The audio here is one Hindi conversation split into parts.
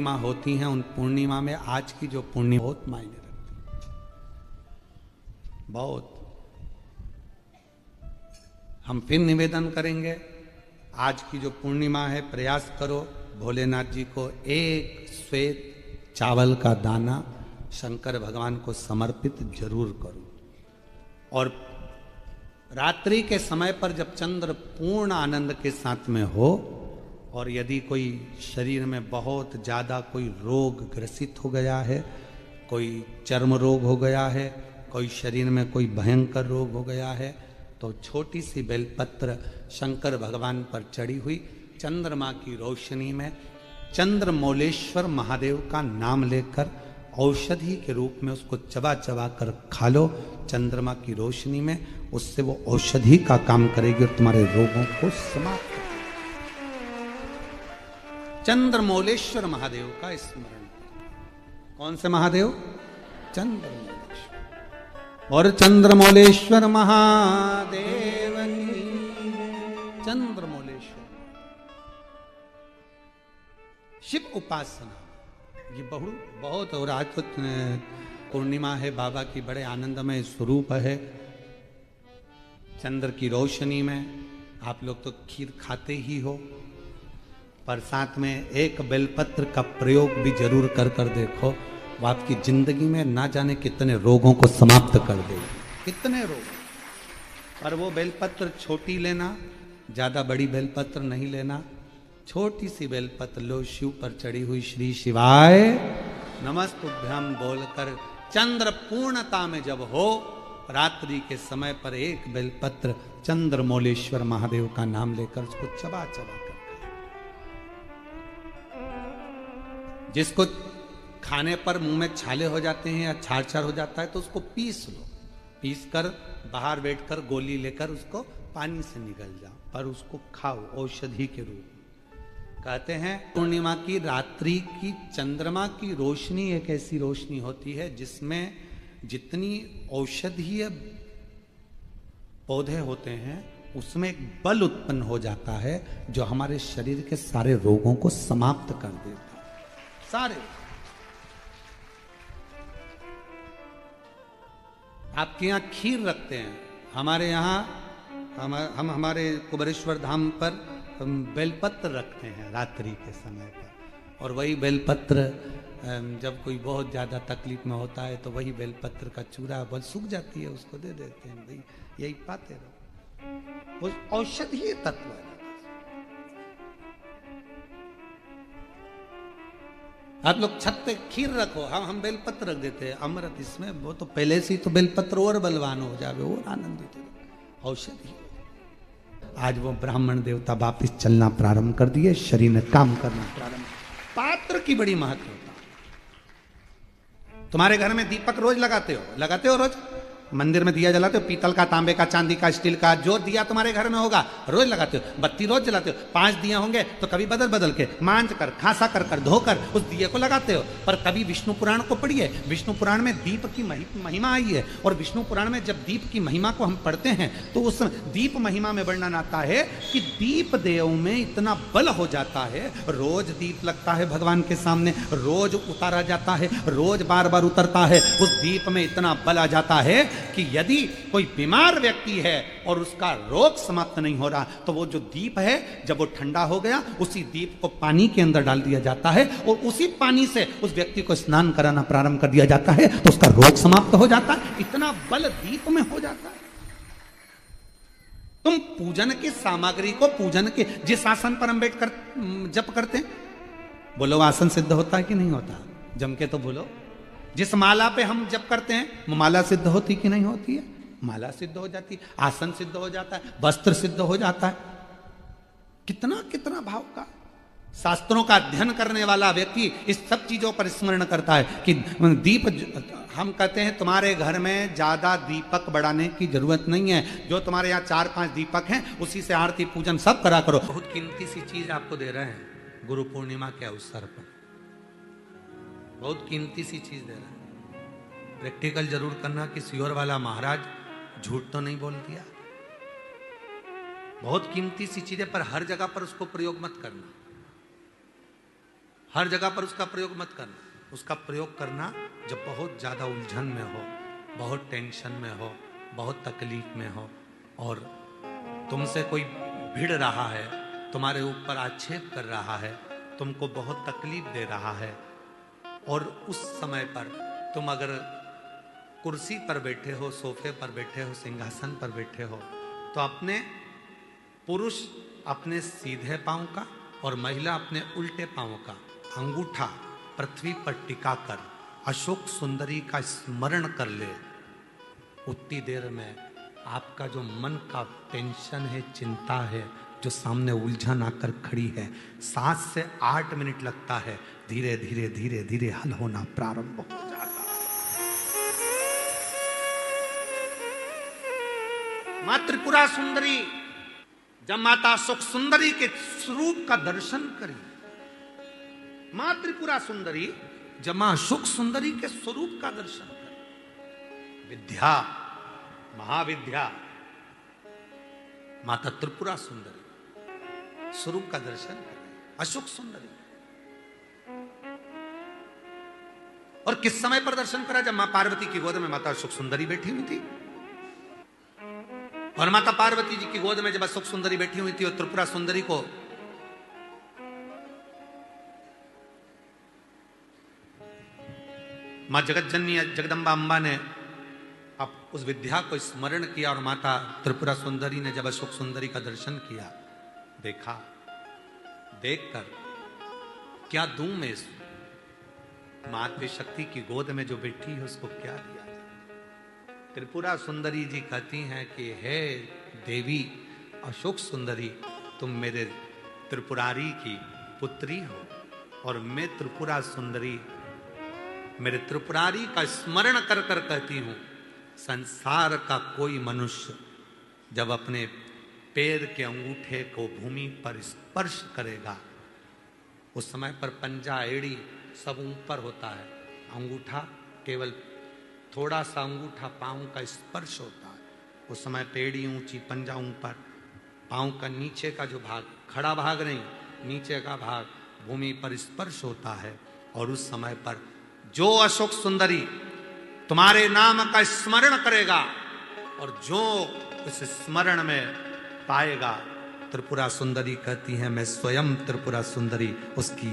पूर्णिमा होती हैं, उन पूर्णिमा में आज की जो पूर्णिमा बहुत मायने रखती है, बहुत। हम फिर निवेदन करेंगे, आज की जो पूर्णिमा है, प्रयास करो भोलेनाथ जी को एक श्वेत चावल का दाना शंकर भगवान को समर्पित जरूर करो। और रात्रि के समय पर जब चंद्र पूर्ण आनंद के साथ में हो, और यदि कोई शरीर में बहुत ज़्यादा कोई रोग ग्रसित हो गया है, कोई चर्म रोग हो गया है, कोई शरीर में कोई भयंकर रोग हो गया है, तो छोटी सी बेलपत्र शंकर भगवान पर चढ़ी हुई चंद्रमा की रोशनी में चंद्रमौलेश्वर महादेव का नाम लेकर औषधि के रूप में उसको चबा चबा कर खा लो चंद्रमा की रोशनी में। उससे वो औषधि का काम करेगी और तुम्हारे रोगों को समाप्त करेगी। चंद्रमौलेश्वर महादेव का स्मरण। कौन से महादेव? चंद्रमौलेश्वर। और चंद्रमौलेश्वर महादेव की चंद्रमौलेश्वर शिव उपासना ये बहुत। और आज तो पूर्णिमा है, बाबा की बड़े आनंदमय स्वरूप है। चंद्र की रोशनी में आप लोग तो खीर खाते ही हो, पर साथ में एक बेलपत्र का प्रयोग भी जरूर कर कर देखो, वो आपकी जिंदगी में ना जाने कितने रोगों को समाप्त कर देगी, कितने रोग। पर वो बेलपत्र छोटी लेना, ज्यादा बड़ी बेलपत्र नहीं लेना, छोटी सी बेलपत्र लो, शिव पर चढ़ी हुई श्री शिवाय नमस्तुभ्यम बोलकर चंद्र पूर्णता में जब हो, रात्रि के समय पर एक बेलपत्र चंद्रमौलेश्वर महादेव का नाम लेकर उसको चबा चबा कर, जिसको खाने पर मुंह में छाले हो जाते हैं या छार छार हो जाता है तो उसको पीस लो, पीस कर बाहर बैठकर गोली लेकर उसको पानी से निगल जाओ, पर उसको खाओ औषधि के रूप। कहते हैं पूर्णिमा की रात्रि की चंद्रमा की रोशनी एक ऐसी रोशनी होती है जिसमें जितनी औषधीय पौधे होते हैं उसमें एक बल उत्पन्न हो जाता है जो हमारे शरीर के सारे रोगों को समाप्त कर देता है, सारे। आपके यहाँ खीर रखते हैं, हमारे यहाँ हम हमारे कुबेरेश्वर धाम पर बेलपत्र रखते हैं रात्रि के समय पर। और वही बेलपत्र जब कोई बहुत ज़्यादा तकलीफ में होता है तो वही बेलपत्र का चूरा बल सूख जाती है, उसको दे देते हैं, भाई यही पाते रहो, वो औषधीय तत्व है। आप लोग छत पे खीर रखो, हम बेलपत्र रख देते हैं, अमृत इसमें, वो तो पहले से ही तो बेलपत्र और बलवान हो जावे और आनंदित हो, औषधि। आज वो ब्राह्मण देवता वापिस चलना प्रारंभ कर दिए, शरीर ने काम करना प्रारंभ। पात्र की बड़ी महत्वता। तुम्हारे घर में दीपक रोज लगाते हो रोज? मंदिर में दिया जलाते हो, पीतल का, तांबे का, चांदी का, स्टील का, जो दिया तुम्हारे घर में होगा रोज लगाते हो। बत्ती रोज जलाते हो, 5 दिया होंगे तो कभी बदल बदल के मांझ कर, खासा कर कर, धोकर उस दिए को लगाते हो। पर कभी विष्णु पुराण को पढ़िए, विष्णु पुराण में दीप की महिमा आई है। और विष्णु पुराण में जब दीप की महिमा को हम पढ़ते हैं तो उस दीप महिमा में वर्णन आता है कि दीप देव में इतना बल हो जाता है, रोज दीप लगता है भगवान के सामने, रोज उतारा जाता है, रोज बार बार उतरता है, उस दीप में इतना बल आ जाता है कि यदि कोई बीमार व्यक्ति है और उसका रोग समाप्त नहीं हो रहा तो वो जो दीप है जब वो ठंडा हो गया, उसी दीप को पानी के अंदर डाल दिया जाता है और उसी पानी से उस व्यक्ति को स्नान कराना प्रारंभ कर दिया जाता है तो उसका रोग समाप्त हो जाता है। इतना बल दीप में हो जाता है। तुम पूजन की सामग्री को, पूजन के जिस आसन पर हम बैठ कर जप करते हैं, बोलो आसन सिद्ध होता है कि नहीं होता? जम के तो बोलो। जिस माला पे हम जप करते हैं माला सिद्ध होती कि नहीं होती है? माला सिद्ध हो जाती है, आसन सिद्ध हो जाता है, वस्त्र सिद्ध हो जाता है। कितना कितना भाव का। शास्त्रों का अध्ययन करने वाला व्यक्ति इस सब चीजों पर स्मरण करता है कि दीप, हम कहते हैं तुम्हारे घर में ज्यादा दीपक बढ़ाने की जरूरत नहीं है, जो तुम्हारे यहाँ 4-5 दीपक हैं उसी से आरती पूजन सब करा करो। बहुत कीमती सी चीज आपको दे रहे हैं गुरु पूर्णिमा के अवसर पर, बहुत कीमती सी चीज दे रहा है। प्रैक्टिकल जरूर करना कि सियोर वाला महाराज झूठ तो नहीं बोल दिया। बहुत कीमती सी चीज है, पर हर जगह पर उसको प्रयोग मत करना, हर जगह पर उसका प्रयोग मत करना। उसका प्रयोग करना जब बहुत ज़्यादा उलझन में हो, बहुत टेंशन में हो, बहुत तकलीफ में हो, और तुमसे कोई भिड़ रहा है, तुम्हारे ऊपर आक्षेप कर रहा है, तुमको बहुत तकलीफ दे रहा है, और उस समय पर तुम अगर कुर्सी पर बैठे हो, सोफे पर बैठे हो, सिंहासन पर बैठे हो, तो अपने पुरुष अपने सीधे पांव का और महिला अपने उल्टे पांव का अंगूठा पृथ्वी पर टिकाकर अशोक सुंदरी का स्मरण कर ले। उतनी देर में आपका जो मन का टेंशन है, चिंता है, जो सामने उलझन आकर खड़ी है, 7 से 8 मिनट लगता है, धीरे धीरे धीरे धीरे हल होना प्रारंभ हो जाता है। मां त्रिपुरा सुंदरी जब माता सुख सुंदरी के स्वरूप का दर्शन करी, मां त्रिपुरा सुंदरी जब मां सुख सुंदरी के स्वरूप का दर्शन करी, विद्या महाविद्या माता त्रिपुरा सुंदरी स्वरूप का दर्शन करी, अशोक सुंदरी। और किस समय पर दर्शन करा? जब मां पार्वती की गोद में माता अशोक सुंदरी बैठी हुई थी। और माता पार्वती जी की गोद में जब अशोक सुंदरी बैठी हुई थी और त्रिपुरा सुंदरी को मां जगत जननी जगदम्बा अम्बा ने अब उस विद्या को स्मरण किया, और माता त्रिपुरा सुंदरी ने जब अशोक सुंदरी का दर्शन किया, देखा, देखकर क्या दूं मैं इस मातृ शक्ति की गोद में जो बैठी है उसको क्या दिया? त्रिपुरा सुंदरी जी कहती हैं कि हे देवी अशोक सुंदरी, तुम मेरे त्रिपुरारी की पुत्री हो, और मैं त्रिपुरा सुंदरी मेरे त्रिपुरारी का स्मरण कर कर कहती हूं, संसार का कोई मनुष्य जब अपने पैर के अंगूठे को भूमि पर स्पर्श करेगा, उस समय पर पंजा एड़ी सब ऊपर होता है, अंगूठा केवल थोड़ा सा अंगूठा पांव का स्पर्श होता है, उस समय पेड़ी ऊंची, पंजा ऊपर, पांव का नीचे का जो भाग, खड़ा भाग नहीं, नीचे का भाग भूमि पर स्पर्श होता है। और उस समय पर जो अशोक सुंदरी तुम्हारे नाम का स्मरण करेगा और जो उस स्मरण में पाएगा, त्रिपुरा सुंदरी कहती है मैं स्वयं त्रिपुरा सुंदरी उसकी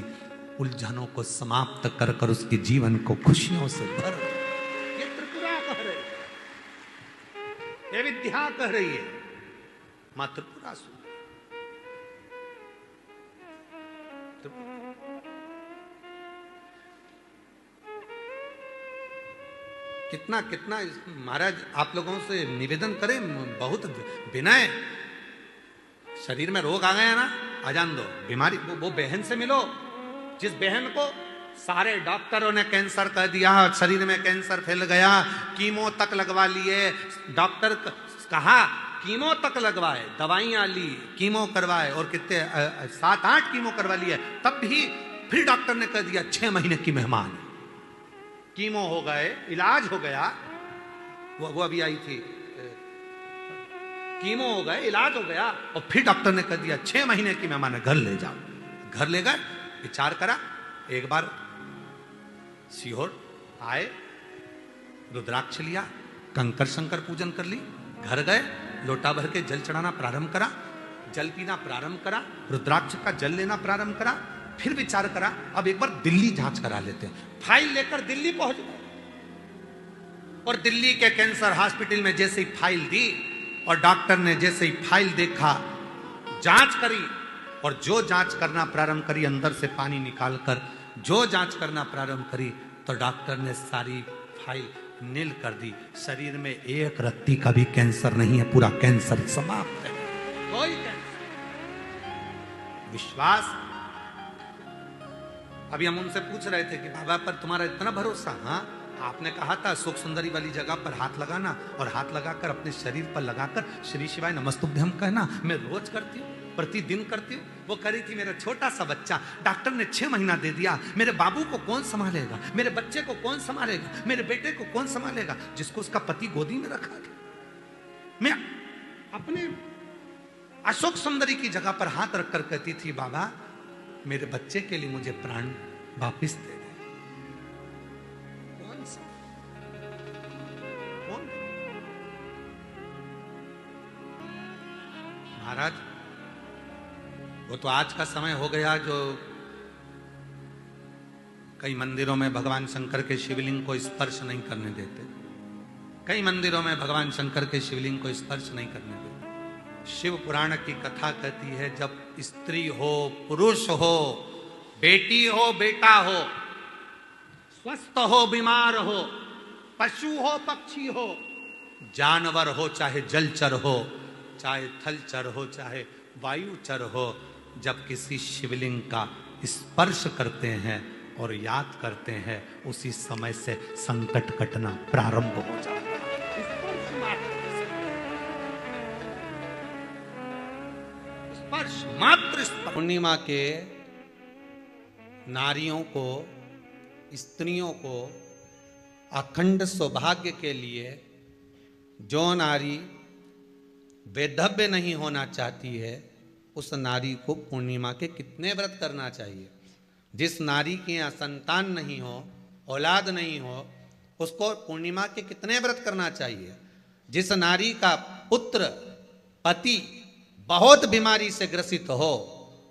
उलझनों को समाप्त कर कर उसके जीवन को खुशियों से भर। ये त्रिपुरा कह रही, ये विद्या कह रही है मां त्रिपुरा सुंदरी। कितना कितना महाराज आप लोगों से निवेदन करें, बहुत विनय। शरीर में रोग आ गया ना, आ जान दो, बीमारी वो बहन से मिलो जिस बहन को सारे डॉक्टरों ने कैंसर कह दिया, शरीर में कैंसर फैल गया, कीमो तक लगवा लिए, डॉक्टर कहा कीमो तक लगवाए, दवाइयां ली, कीमो करवाए, और कितने 7-8 कीमो करवा लिए, तब भी फिर डॉक्टर ने कह दिया 6 महीने की मेहमान। कीमो हो गए, इलाज हो गया, वो अभी आई थी, कीमो हो गए, इलाज हो गया, और फिर डॉक्टर ने कह दिया 6 महीने की मेहमान है, घर ले जाओ। घर ले गए, विचार करा, एक बार सीहोर आए, रुद्राक्ष लिया, कंकर शंकर पूजन कर ली, घर गए, लोटा भर के जल चढ़ाना प्रारंभ करा, जल पीना प्रारंभ करा, रुद्राक्ष का जल लेना प्रारंभ करा, फिर विचार करा अब एक बार दिल्ली जांच करा लेते हैं। फाइल लेकर दिल्ली पहुंच गए, और दिल्ली के कैंसर हॉस्पिटल में जैसे ही फाइल दी और डॉक्टर ने जैसे ही फाइल देखा, जांच करी, और जो जांच करना प्रारंभ करी, अंदर से पानी निकालकर जो जांच करना प्रारंभ करी, तो डॉक्टर ने सारी फाइल नील कर दी। शरीर में एक रत्ती का भी कैंसर नहीं है, पूरा कैंसर समाप्त है, कोई कैंसर। विश्वास। अभी हम उनसे पूछ रहे थे कि बाबा पर तुम्हारा इतना भरोसा? हाँ, आपने कहा था सुख सुंदरी वाली जगह पर हाथ लगाना, और हाथ लगाकर अपने शरीर पर लगाकर श्री शिवाय नमस्तुभ्यम कहना। मैं रोज करती हूँ, प्रतिदिन करती हूँ। वो कह रही थी मेरा छोटा सा बच्चा, डॉक्टर ने 6 महीना दे दिया, मेरे बाबू को कौन संभालेगा, मेरे बच्चे को कौन संभालेगा, मेरे बेटे को कौन संभालेगा, जिसको उसका पति गोदी में रखा था। मैं अपने अशोक सुंदरी की जगह पर हाथ रखकर कहती थी बाबा मेरे बच्चे के लिए मुझे प्राण वापिस दे दे। कौन सा? कौन? महाराज, वो तो आज का समय हो गया जो कई मंदिरों में भगवान शंकर के शिवलिंग को स्पर्श नहीं करने देते। कई मंदिरों में भगवान शंकर के शिवलिंग को स्पर्श नहीं करने देते। शिव पुराण की कथा कहती है, जब स्त्री हो, पुरुष हो, बेटी हो, बेटा हो, स्वस्थ हो, बीमार हो, पशु हो, पक्षी हो, जानवर हो, चाहे जलचर हो, चाहे थलचर हो, चाहे वायुचर हो, जब किसी शिवलिंग का स्पर्श करते हैं और याद करते हैं, उसी समय से संकट कटना प्रारंभ हो जाता है। स्पर्श मात्र स्पर्श। पूर्णिमा के नारियों को, स्त्रियों को अखंड सौभाग्य के लिए, जो नारी वैधव्य नहीं होना चाहती है, उस नारी को पूर्णिमा के कितने व्रत करना चाहिए? जिस नारी के यहाँ संतान नहीं हो, औलाद नहीं हो, उसको पूर्णिमा के कितने व्रत करना चाहिए? जिस नारी का पुत्र, पति बहुत बीमारी से ग्रसित हो,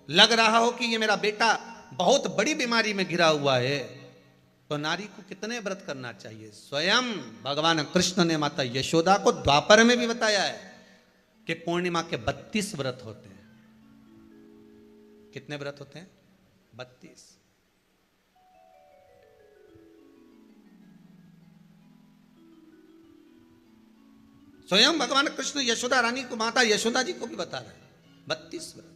लग रहा हो कि ये मेरा बेटा बहुत बड़ी बीमारी में घिरा हुआ है, तो नारी को कितने व्रत करना चाहिए? स्वयं भगवान कृष्ण ने माता यशोदा को द्वापर में भी बताया है कि पूर्णिमा के 32 व्रत होते हैं। कितने व्रत होते हैं? 32। स्वयं भगवान कृष्ण यशोदा रानी को, माता यशोदा जी को भी बता रहे हैं 32 व्रत।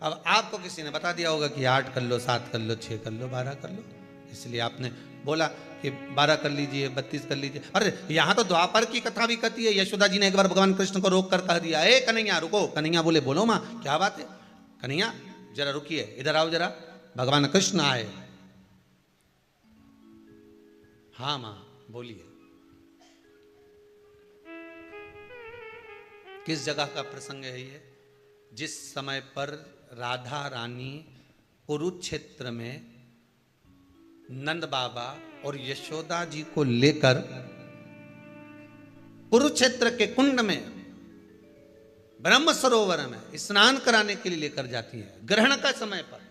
अब आपको किसी ने बता दिया होगा कि 8 कर लो, 7 कर लो, 6 कर लो, 12 कर लो, इसलिए आपने बोला कि 12 कर लीजिए, 32 कर लीजिए। अरे यहां तो द्वापर की कथा भी कहती है। यशोदा जी ने एक बार भगवान कृष्ण को रोक कर कह दिया, ए कन्हैया रुको। कन्हैया बोले, बोलो मां क्या बात है? कन्हैया जरा रुकिए, इधर आओ जरा। भगवान कृष्ण आए। हाँ मां बोलिए। किस जगह का प्रसंग है ये? जिस समय पर राधा रानी कुरुक्षेत्र में नंद बाबा और यशोदा जी को लेकर कुरुक्षेत्र के कुंड में, ब्रह्म सरोवर में स्नान कराने के लिए लेकर जाती है, ग्रहण का समय पर।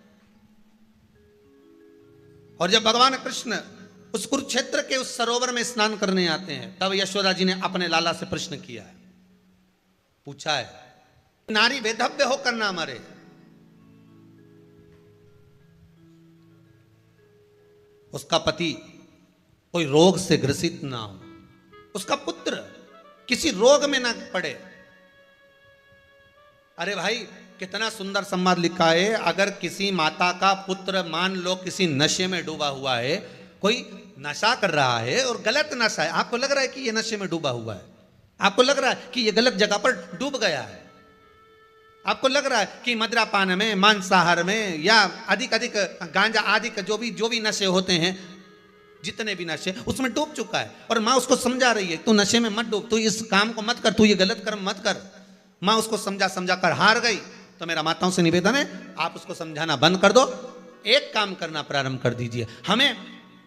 और जब भगवान कृष्ण उस कुरुक्षेत्र के उस सरोवर में स्नान करने आते हैं, तब यशोदा जी ने अपने लाला से प्रश्न किया है, पूछा है, नारी वैधव्य होकर ना मरे, उसका पति कोई रोग से ग्रसित ना हो, उसका पुत्र किसी रोग में ना पड़े। अरे भाई कितना सुंदर संवाद लिखा है। अगर किसी माता का पुत्र मान लो किसी नशे में डूबा हुआ है, कोई नशा कर रहा है और गलत नशा है, आपको लग रहा है कि ये नशे में डूबा हुआ है, आपको लग रहा है कि ये गलत जगह पर डूब गया है, आपको लग रहा है कि मदिरापान में, मांसाहार में या अधिक गांजा आदि का जो भी नशे होते हैं, जितने भी नशे, उसमें डूब चुका है। और माँ उसको समझा रही है, तू नशे में मत डूब, तू इस काम को मत कर, तू ये गलत कर्म मत कर। माँ उसको समझा कर हार गई। तो मेरा माताओं से निवेदन है, आप उसको समझाना बंद कर दो, एक काम करना प्रारंभ कर दीजिए। हमें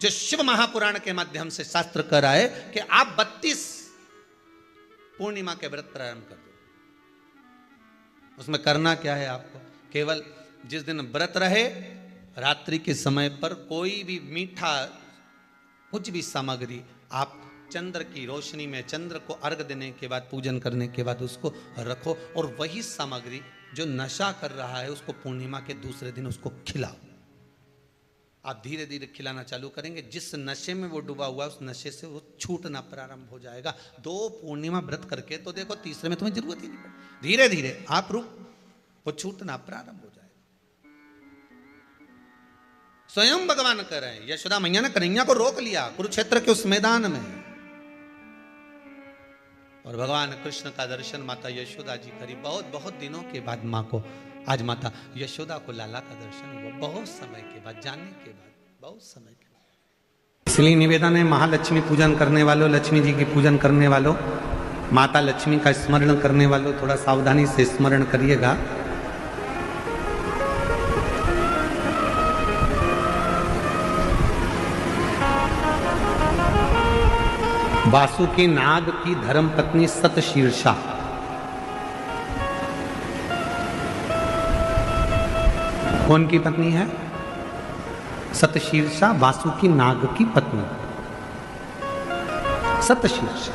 जो शिव महापुराण के माध्यम से शास्त्र कह रहा है कि आप 32 पूर्णिमा के व्रत प्रारंभ कर दो। उसमें करना क्या है आपको? केवल जिस दिन व्रत रहे, रात्रि के समय पर कोई भी मीठा, कुछ भी सामग्री आप चंद्र की रोशनी में, चंद्र को अर्घ देने के बाद, पूजन करने के बाद उसको रखो, और वही सामग्री जो नशा कर रहा है उसको पूर्णिमा के दूसरे दिन उसको खिलाओ। आप धीरे धीरे खिलाना चालू करेंगे, जिस नशे में वो डूबा हुआ है उस नशे से वो छूटना प्रारंभ हो जाएगा। 2 पूर्णिमा व्रत करके तो देखो, तीसरे में तुम्हें जरूरत ही नहीं पड़ेगी। धीरे धीरे आप रुक, वो छूटना प्रारंभ हो जाएगा। स्वयं भगवान कह रहे हैं, यशोदा मैया ने कन्हैया को रोक लिया कुरुक्षेत्र के उस मैदान में, और भगवान कृष्ण का दर्शन माता यशोदा जी करी। बहुत दिनों के बाद माँ को, आज माता यशोदा को लाला का दर्शन हुआ, बहुत समय के बाद, जाने के बाद, बहुत समय के बाद। इसलिए निवेदन है, महालक्ष्मी पूजन करने वालों, लक्ष्मी जी की पूजन करने वालों, माता लक्ष्मी का स्मरण करने वालों, थोड़ा सावधानी से स्मरण करिएगा। वासुकी नाग की धर्म पत्नी सतशीर्षा। कौन की पत्नी है? सतशीर्षा वासुकी नाग की पत्नी सतशीर्षा।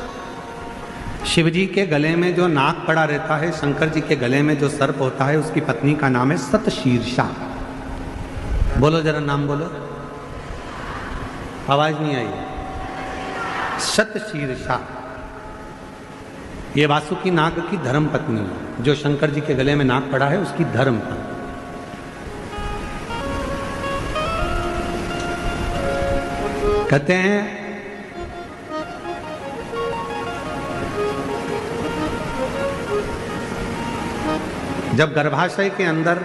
शिवजी के गले में जो नाग पड़ा रहता है, शंकर जी के गले में जो सर्प होता है, उसकी पत्नी का नाम है सतशीर्षा। बोलो जरा, नाम बोलो। आवाज नहीं आई। सतशीर्षा ये वासुकी नाग की धर्म पत्नी है। जो शंकर जी के गले में नाग पड़ा है, उसकी धर्म पत्नी। कहते हैं जब गर्भाशय के अंदर,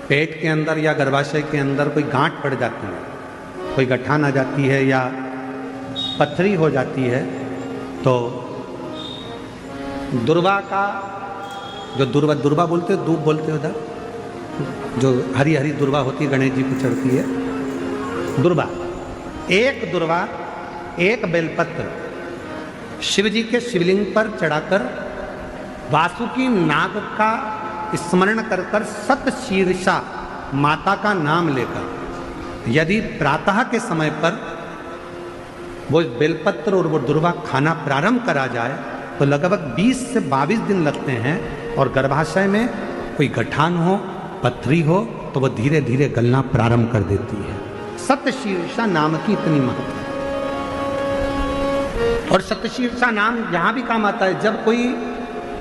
पेट के अंदर या गर्भाशय के अंदर कोई गांठ पड़ जाती है, कोई गठान आ जाती है या पथरी हो जाती है, तो दुर्वा का जो दुर्वा बोलते हो, दूब बोलते हो उधर, जो हरी हरी दुर्वा होती है, गणेश जी को चढ़ती है दुर्वा। एक दुर्वा, एक बेलपत्र शिव जी के शिवलिंग पर चढ़ाकर वासुकी नाग का स्मरण कर कर सतशीर्षा माता का नाम लेकर, यदि प्रातः के समय पर वो बेलपत्र और वो दुर्वा खाना प्रारंभ करा जाए, तो लगभग 20 से 22 दिन लगते हैं, और गर्भाशय में कोई गठान हो, पथरी हो, तो वो धीरे धीरे गलना प्रारंभ कर देती है। सतशीर्षा नाम की इतनी महत्व। और सतशीर्षा नाम यहां भी काम आता है जब कोई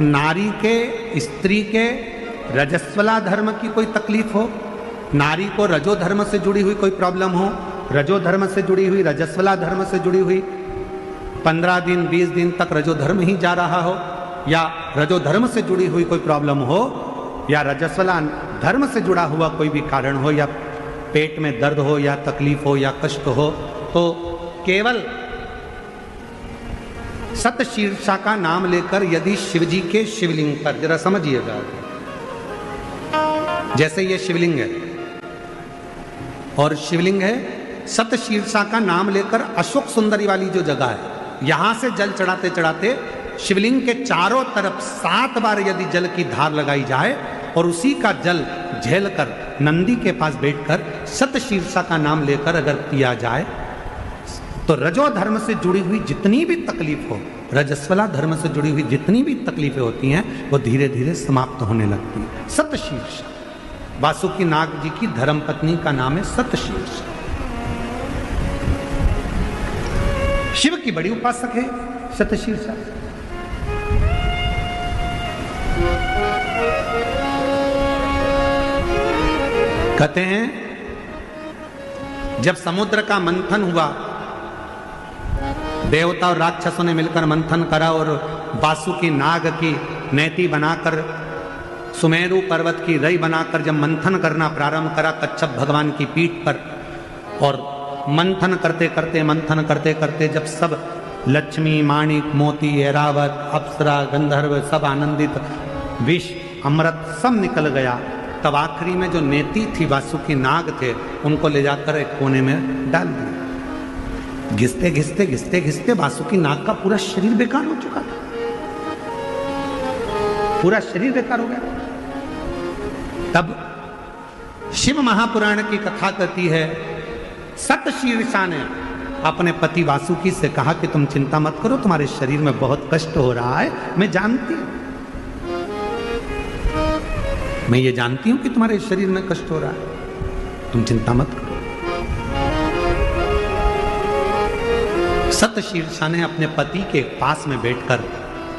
नारी के, स्त्री के रजस्वला धर्म की कोई तकलीफ हो, नारी को रजो धर्म से जुड़ी हुई कोई प्रॉब्लम हो, रजो धर्म से जुड़ी हुई, रजस्वला धर्म से जुड़ी हुई, 15 दिन 20 दिन तक रजो धर्म ही जा रहा हो, या रजो धर्म से जुड़ी हुई कोई प्रॉब्लम हो, या रजस्वला धर्म से जुड़ा हुआ कोई भी कारण हो, या पेट में दर्द हो, या तकलीफ हो, या कष्ट हो, तो केवल सतशीर्षा का नाम लेकर यदि शिवजी के शिवलिंग पर, जरा समझिएगा, जैसे ये शिवलिंग है और शिवलिंग है, सतशीर्षा का नाम लेकर अशोक सुंदरी वाली जो जगह है, यहां से जल चढ़ाते चढ़ाते शिवलिंग के चारों तरफ 7 बार यदि जल की धार लगाई जाए और उसी का जल झेलकर नंदी के पास बैठकर सतशीर्षा का नाम लेकर अगर पिया जाए, तो रजो धर्म से जुड़ी हुई जितनी भी तकलीफ हो, रजस्वला धर्म से जुड़ी हुई जितनी भी तकलीफें होती हैं, वो धीरे धीरे समाप्त होने लगती है। सतशीर्षा वासुकी नाग जी की धर्म पत्नी का नाम है सतशीर्षा। शिव की बड़ी उपासक है सतशीर्षा। कहते हैं जब समुद्र का मंथन हुआ, देवता और राक्षसों ने मिलकर मंथन करा और वासुकी नाग की नेति बनाकर, सुमेरु पर्वत की रई बनाकर जब मंथन करना प्रारंभ करा कच्छप भगवान की पीठ पर, और मंथन करते करते जब सब लक्ष्मी, माणिक, मोती, ऐरावत, अप्सरा, गंधर्व सब आनंदित, विष, अमृत सब निकल गया, तब आखिरी में जो नेति थी वासुकी नाग थे, उनको ले जाकर एक कोने में डाल दिया। घिसते घिसते घिसते घिसते वासुकी नाग का पूरा शरीर बेकार हो चुका था, पूरा शरीर बेकार हो गया। तब शिव महापुराण की कथा कहती है, सतशीर्षा ने अपने पति वासुकी से कहा कि तुम चिंता मत करो, तुम्हारे शरीर में बहुत कष्ट हो रहा है, मैं जानती हूं, मैं ये जानती हूं कि तुम्हारे शरीर में कष्ट हो रहा है, तुम चिंता मत करो। सतशीर्षा ने अपने पति के पास में बैठकर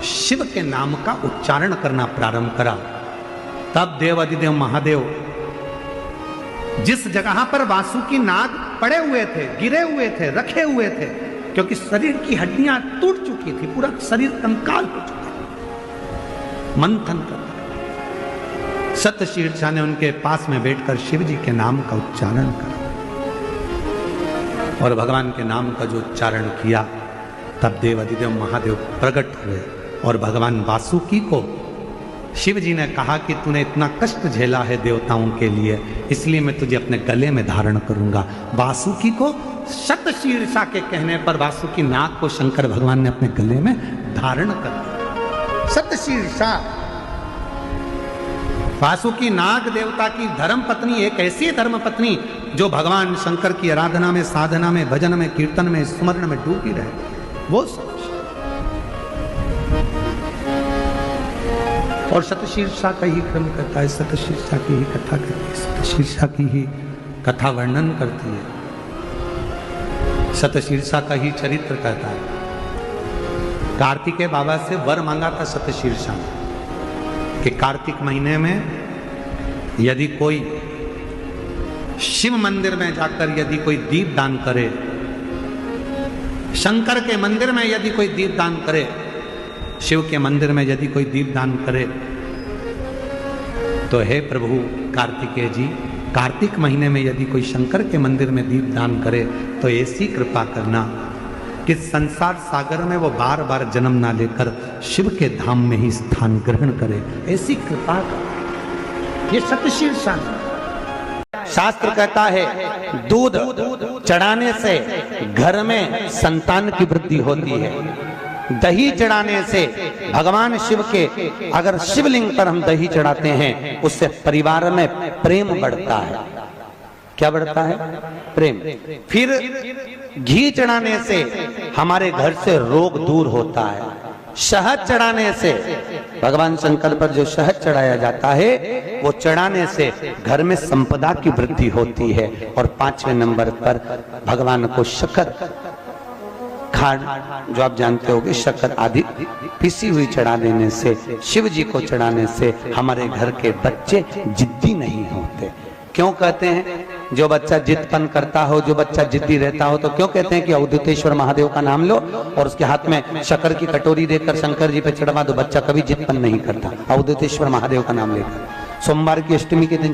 शिव के नाम का उच्चारण करना प्रारंभ करा। तब देवाधिदेव महादेव जिस जगह पर वासुकी नाग पड़े हुए थे, गिरे हुए थे, रखे हुए थे, क्योंकि शरीर की हड्डियां टूट चुकी थी, पूरा शरीर कंकाल हो चुका था, मंथन कर, सतशीर्षा ने उनके पास में बैठकर शिव जी के नाम का उच्चारण करा, और भगवान के नाम का जो उच्चारण किया, तब देवाधिदेव महादेव प्रकट हुए और भगवान वासुकी को शिव जी ने कहा कि तूने इतना कष्ट झेला है देवताओं के लिए, इसलिए मैं तुझे अपने गले में धारण करूंगा। वासुकी को शतशीर्षा के कहने पर वासुकी नाग को शंकर भगवान ने अपने गले में धारण कर दिया। शतशीर्षा वासुकी नाग देवता की धर्म पत्नी, एक ऐसी धर्म पत्नी जो भगवान शंकर की आराधना में, साधना में, भजन में, कीर्तन में, स्मरण में डूबी रहे, वो और शतशीर्षा का ही क्रम करता है, शतशीर्षा की ही कथा करती है, शतशीर्षा की ही कथा वर्णन करती है, शतशीर्षा का ही चरित्र कहता है। कार्तिकेय बाबा से वर मांगा था शतशीर्षा ने कि कार्तिक महीने में यदि कोई शिव मंदिर में जाकर यदि कोई दीप दान करे, शंकर के मंदिर में यदि कोई दीप दान करे, शिव के मंदिर में यदि कोई दीप दान करे, तो हे प्रभु कार्तिकेय जी, कार्तिक महीने में यदि कोई शंकर के मंदिर में दीप दान करे तो ऐसी कृपा करना कि संसार सागर में वो बार बार जन्म ना लेकर शिव के धाम में ही स्थान ग्रहण करे, ऐसी कृपा कर। ये शतशीर्षा शास्त्र कहता है दूध चढ़ाने से घर में संतान की वृद्धि होती है, दही चढ़ाने से भगवान शिव के, अगर शिवलिंग पर हम दही चढ़ाते हैं उससे परिवार में प्रेम बढ़ता है। क्या बढ़ता है? प्रेम। फिर घी चढ़ाने से हमारे घर से रोग दूर होता है। शहद चढ़ाने से, भगवान शंकर पर जो शहद चढ़ाया जाता है वो चढ़ाने से घर में संपदा की वृद्धि होती है। और 5वें नंबर पर भगवान को शक्कर, खांड जो आप जानते होंगे, शक्कर आदि पिसी हुई चढ़ा देने से, शिव जी को चढ़ाने से हमारे घर के बच्चे जिद्दी नहीं होते। क्यों कहते हैं? जो बच्चा जिद्दपन करता हो, जो बच्चा जिद्दी रहता हो, तो क्यों कहते हैं कि अवधूतेश्वर महादेव का नाम लो और उसके हाथ में शक्कर की कटोरी देकर शंकर जी पे चढ़वा दो, बच्चा कभी जिद्दपन नहीं करता। अवधूतेश्वर महादेव का नाम लेकर सोमवार की अष्टमी के दिन